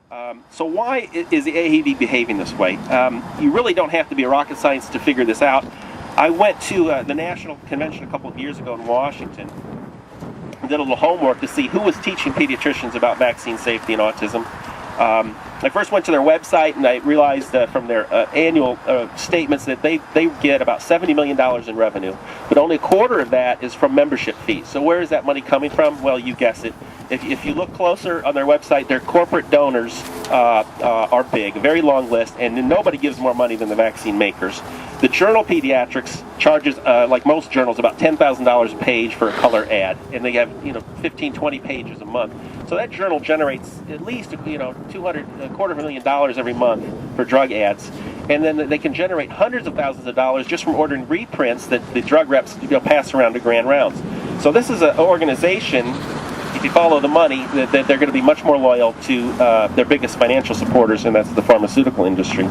So why is the AAP behaving this way? You really don't have to be a rocket scientist to figure this out. I went to the National Convention a couple of years ago in Washington and did a little homework to see who was teaching pediatricians about vaccine safety and autism. I first went to their website and I realized from their annual statements that they get about $70 million in revenue, but only a quarter of that is from membership fees. So where is that money coming from? Well, you guess it. If you look closer on their website, their corporate donors are big, a very long list, and nobody gives more money than the vaccine makers. The journal Pediatrics charges, like most journals, about $10,000 a page for a color ad, and they have 15, 20 pages a month. So that journal generates at least $250,000 every month for drug ads, and then they can generate hundreds of thousands of dollars just from ordering reprints that the drug reps pass around to grand rounds. So this is an organization, if you follow the money, that they're going to be much more loyal to their biggest financial supporters, and that's the pharmaceutical industry.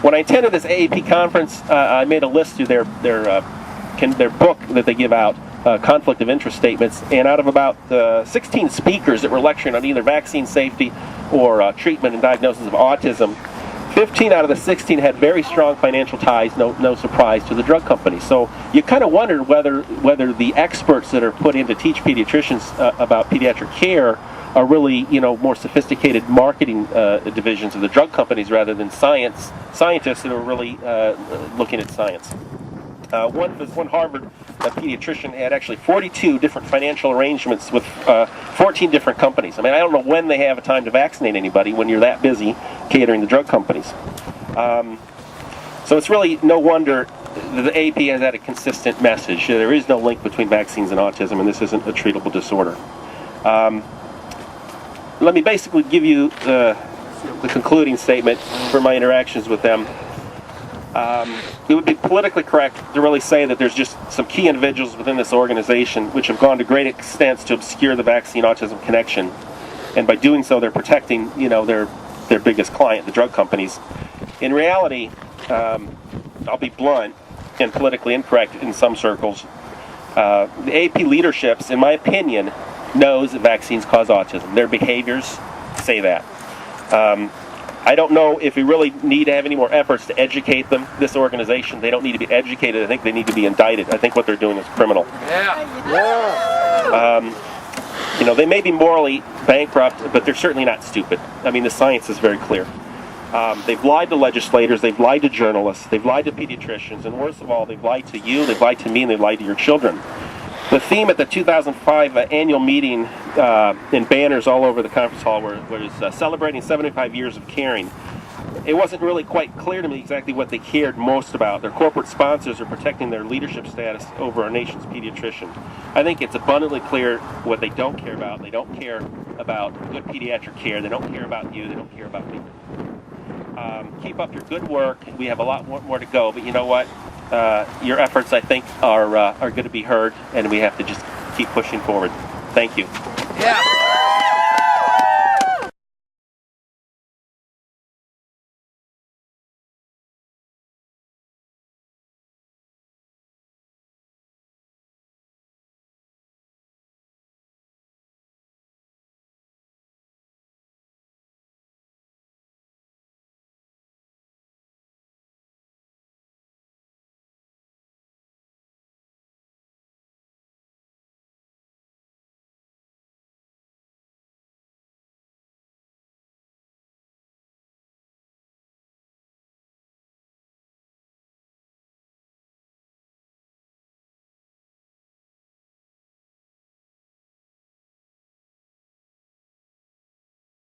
When I attended this AAP conference, I made a list through their book that they give out, conflict of interest statements, and out of about 16 speakers that were lecturing on either vaccine safety or treatment and diagnosis of autism, 15 out of the 16 had very strong financial ties, no surprise, to the drug companies. So you kind of wondered whether the experts that are put in to teach pediatricians about pediatric care are really, more sophisticated marketing divisions of the drug companies rather than scientists that are really looking at science. One Harvard pediatrician had actually 42 different financial arrangements with 14 different companies. I mean, I don't know when they have a time to vaccinate anybody when you're that busy catering to drug companies. So it's really no wonder that the AAP has had a consistent message. There is no link between vaccines and autism, and this isn't a treatable disorder. Let me basically give you the concluding statement for my interactions with them. It would be politically correct to really say that there's just some key individuals within this organization which have gone to great extents to obscure the vaccine-autism connection, and by doing so they're protecting their biggest client, the drug companies. In reality, I'll be blunt and politically incorrect in some circles. The AAP leaderships, in my opinion, knows that vaccines cause autism. Their behaviors say that. I don't know if we really need to have any more efforts to educate them. This organization, they don't need to be educated. I think they need to be indicted. I think what they're doing is criminal. They may be morally bankrupt, but they're certainly not stupid. I mean, the science is very clear. They've lied to legislators, they've lied to journalists, they've lied to pediatricians, and worst of all, they've lied to you, they've lied to me, and they've lied to your children. The theme at the 2005 annual meeting in banners all over the conference hall was celebrating 75 years of caring. It wasn't really quite clear to me exactly what they cared most about. Their corporate sponsors are protecting their leadership status over our nation's pediatrician. I think it's abundantly clear what they don't care about. They don't care about good pediatric care. They don't care about you. They don't care about me. Keep up your good work. We have a lot more to go, but you know what? Your efforts, I think, are going to be heard, and we have to just keep pushing forward. Thank you. Yeah.